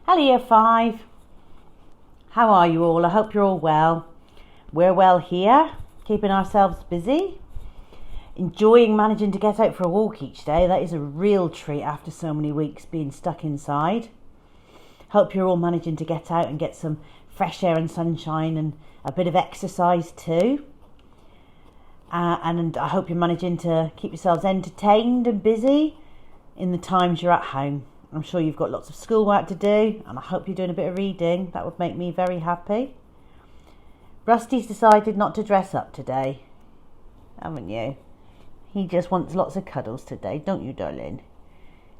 Hello Year 5. How are you all? I hope you're all well. We're well here, keeping ourselves busy, enjoying managing to get out for a walk each day. That is a real treat after so many weeks being stuck inside. Hope you're all managing to get out and get some fresh air and sunshine and a bit of exercise too. And I hope you're managing to keep yourselves entertained and busy in the times you're at home. I'm sure you've got lots of schoolwork to do, and I hope you're doing a bit of reading. That would make me very happy. Rusty's decided not to dress up today, haven't you? He just wants lots of cuddles today, don't you, darling?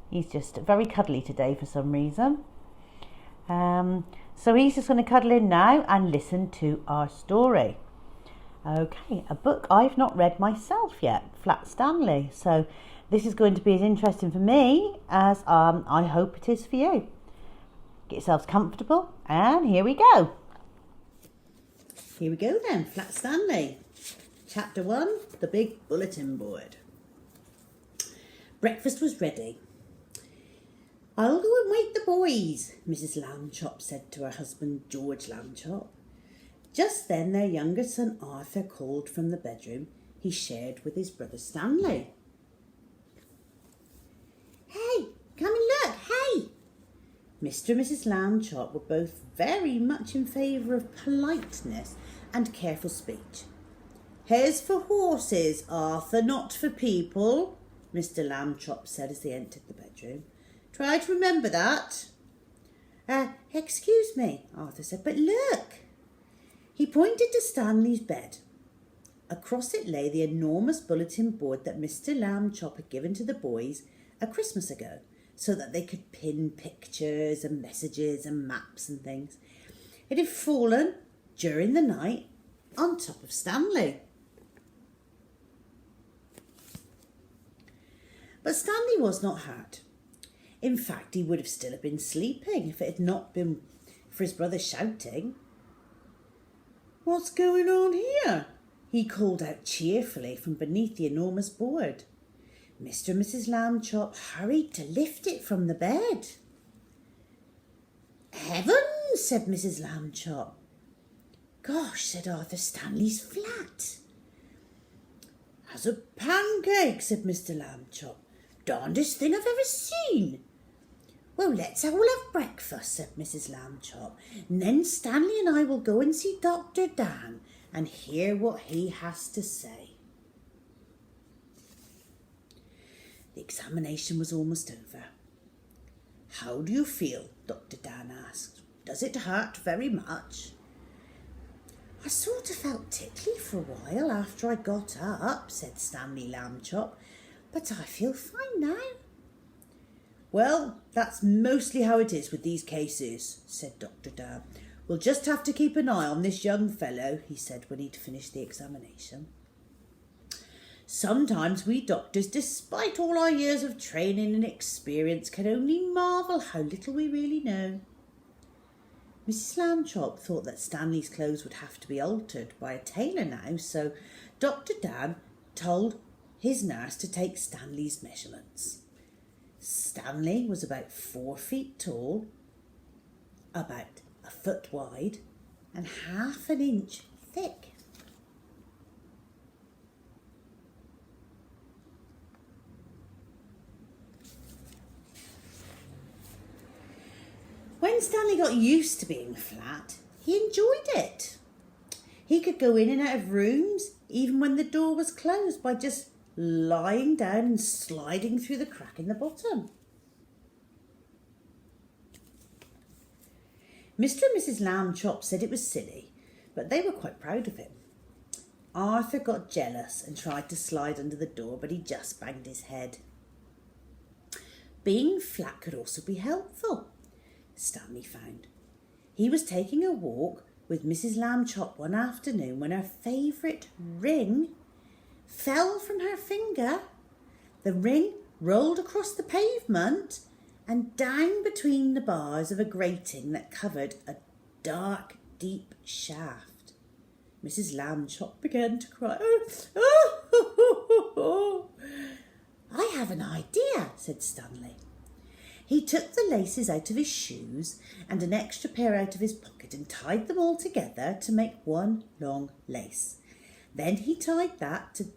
He's just very cuddly today for some reason. So he's just going to cuddle in now and listen to our story. Okay, a book I've not read myself yet, Flat Stanley. So this is going to be as interesting for me as I hope it is for you. Get yourselves comfortable, and here we go. Here we go then, Flat Stanley. Chapter 1, The Big Bulletin Board. Breakfast was ready. "I'll go and wake the boys," Mrs. Lambchop said to her husband, George Lambchop. Just then their younger son Arthur called from the bedroom he shared with his brother Stanley. "Hey, come and look, hey!" Mr. and Mrs. Lambchop were both very much in favour of politeness and careful speech. "Hares for horses, Arthur, not for people," Mr. Lambchop said as they entered the bedroom. "Try to remember that." Excuse me," Arthur said, "but look." He pointed to Stanley's bed. Across it lay the enormous bulletin board that Mr. Lambchop had given to the boys a Christmas ago, so that they could pin pictures and messages and maps and things. It had fallen during the night on top of Stanley. But Stanley was not hurt. In fact, he would have still been sleeping if it had not been for his brother shouting. "What's going on here?" he called out cheerfully from beneath the enormous board. Mr. and Mrs. Lambchop hurried to lift it from the bed. "Heavens!" said Mrs. Lambchop. "Gosh," said Arthur, "Stanley's flat." "As a pancake," said Mr. Lambchop. "Darndest thing I've ever seen." "Well, let's all have breakfast," said Mrs. Lambchop, "and then Stanley and I will go and see Dr. Dan and hear what he has to say." The examination was almost over. "How do you feel?" Dr. Dan asked. "Does it hurt very much?" "I sort of felt tickly for a while after I got up," said Stanley Lambchop, "but I feel fine now." "Well, that's mostly how it is with these cases," said Dr. Dan. "We'll just have to keep an eye on this young fellow," he said when he'd finished the examination. "Sometimes we doctors, despite all our years of training and experience, can only marvel how little we really know." Mrs. Lambchop thought that Stanley's clothes would have to be altered by a tailor now, so Dr. Dan told his nurse to take Stanley's measurements. Stanley was about 4 feet tall, about a foot wide, and half an inch thick. When Stanley got used to being flat, he enjoyed it. He could go in and out of rooms, even when the door was closed, by just lying down and sliding through the crack in the bottom. Mr. and Mrs. Lambchop said it was silly, but they were quite proud of him. Arthur got jealous and tried to slide under the door, but he just banged his head. Being flat could also be helpful, Stanley found. He was taking a walk with Mrs. Lambchop one afternoon when her favourite ring fell from her finger. The ring rolled across the pavement and down between the bars of a grating that covered a dark, deep shaft. Mrs. Lambchop began to cry. "I have an idea," said Stanley. He took the laces out of his shoes and an extra pair out of his pocket and tied them all together to make one long lace. Then he tied that to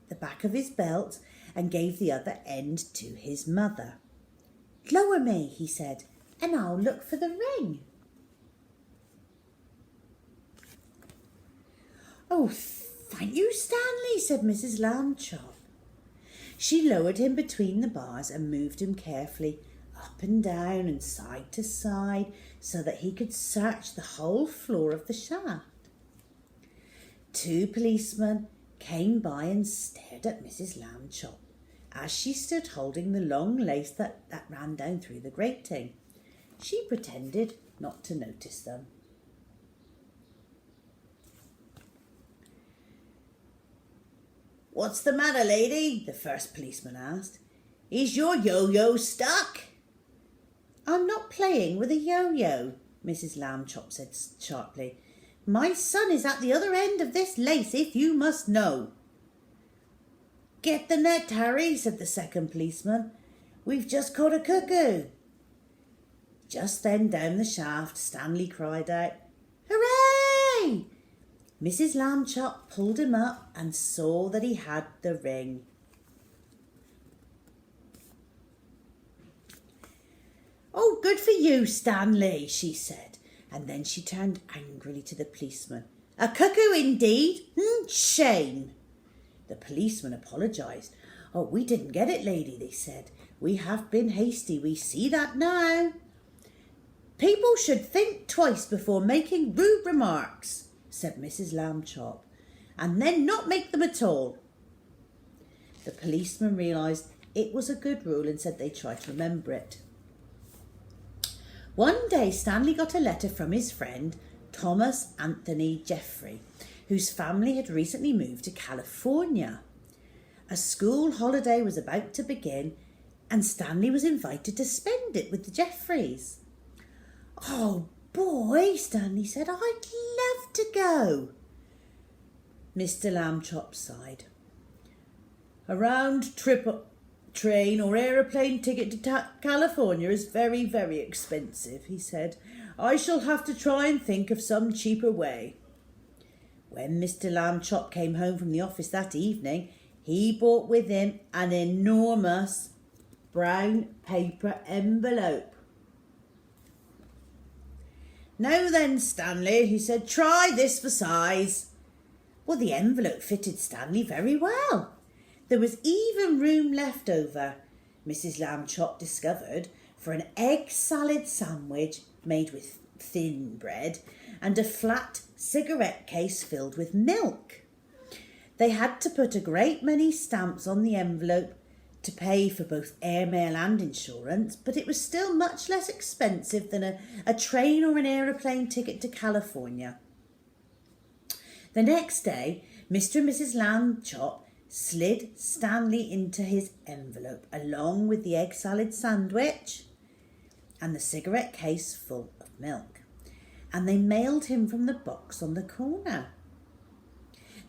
the back of his belt and gave the other end to his mother. "Lower me," he said, "and I'll look for the ring." "Oh, thank you, Stanley," said Mrs. Lambchop. She lowered him between the bars and moved him carefully up and down and side to side so that he could search the whole floor of the shaft. 2 policemen came by and stared at Mrs. Lambchop as she stood holding the long lace that ran down through the grating. She pretended not to notice them. "What's the matter, lady?" the first policeman asked. "Is your yo-yo stuck?" "I'm not playing with a yo-yo," Mrs. Lambchop said sharply. "My son is at the other end of this lace, if you must know." "Get the net, Harry," said the second policeman. "We've just caught a cuckoo." Just then down the shaft, Stanley cried out, "Hooray!" Mrs. Lambchop pulled him up and saw that he had the ring. "Oh, good for you, Stanley," she said, and then she turned angrily to the policeman. "A cuckoo indeed! Shame!" The policeman apologised. "Oh, we didn't get it, lady," they said. "We have been hasty, we see that now." "People should think twice before making rude remarks," said Mrs. Lambchop, "and then not make them at all." The policeman realised it was a good rule and said they'd try to remember it. One day Stanley got a letter from his friend Thomas Anthony Jeffrey, whose family had recently moved to California. A school holiday was about to begin and Stanley was invited to spend it with the Jeffreys. "Oh boy," Stanley said, "I'd love to go." Mr. Lambchop sighed. "A round-trip train or aeroplane ticket to California is very, very expensive," he said. "I shall have to try and think of some cheaper way." When Mr. Lambchop came home from the office that evening, he brought with him an enormous brown paper envelope. "Now then, Stanley," he said, "try this for size." Well, the envelope fitted Stanley very well. There was even room left over, Mrs. Lambchop discovered, for an egg salad sandwich made with thin bread and a flat cigarette case filled with milk. They had to put a great many stamps on the envelope to pay for both airmail and insurance, but it was still much less expensive than a train or an aeroplane ticket to California. The next day, Mr. and Mrs. Lambchop slid Stanley into his envelope along with the egg salad sandwich and the cigarette case full of milk, and they mailed him from the box on the corner.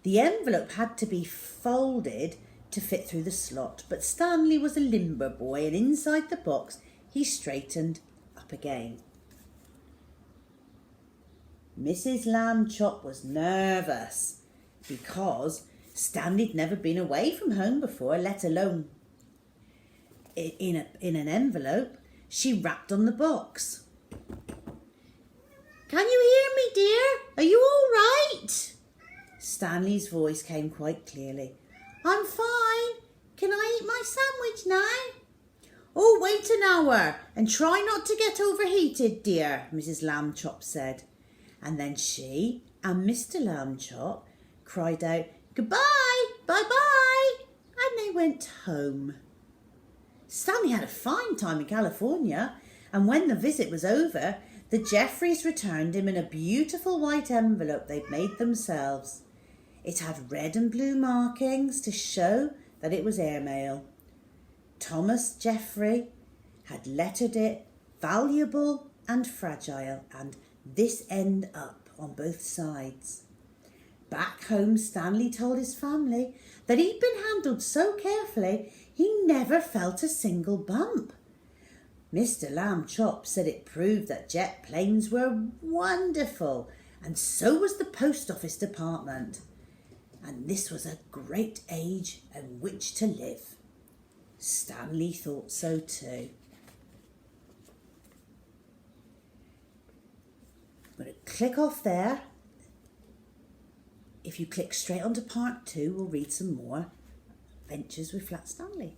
The envelope had to be folded to fit through the slot, but Stanley was a limber boy, and inside the box he straightened up again. Mrs. Lambchop was nervous because Stanley'd never been away from home before, let alone in an envelope. She rapped on the box. "Can you hear me, dear? Are you all right?" Stanley's voice came quite clearly. "I'm fine. Can I eat my sandwich now?" "Oh, wait an hour and try not to get overheated, dear," Mrs. Lambchop said. And then she and Mr. Lambchop cried out, "Goodbye, bye-bye," and they went home. Stanley had a fine time in California, and when the visit was over, the Jeffreys returned him in a beautiful white envelope they'd made themselves. It had red and blue markings to show that it was airmail. Thomas Jeffrey had lettered it "Valuable and Fragile" and "This End Up" on both sides. Back home, Stanley told his family that he'd been handled so carefully he never felt a single bump. Mr. Lamb Chop said it proved that jet planes were wonderful, and so was the post office department. And this was a great age in which to live. Stanley thought so too. I'm going to click off there. If you click straight onto part 2, we'll read some more Adventures with Flat Stanley.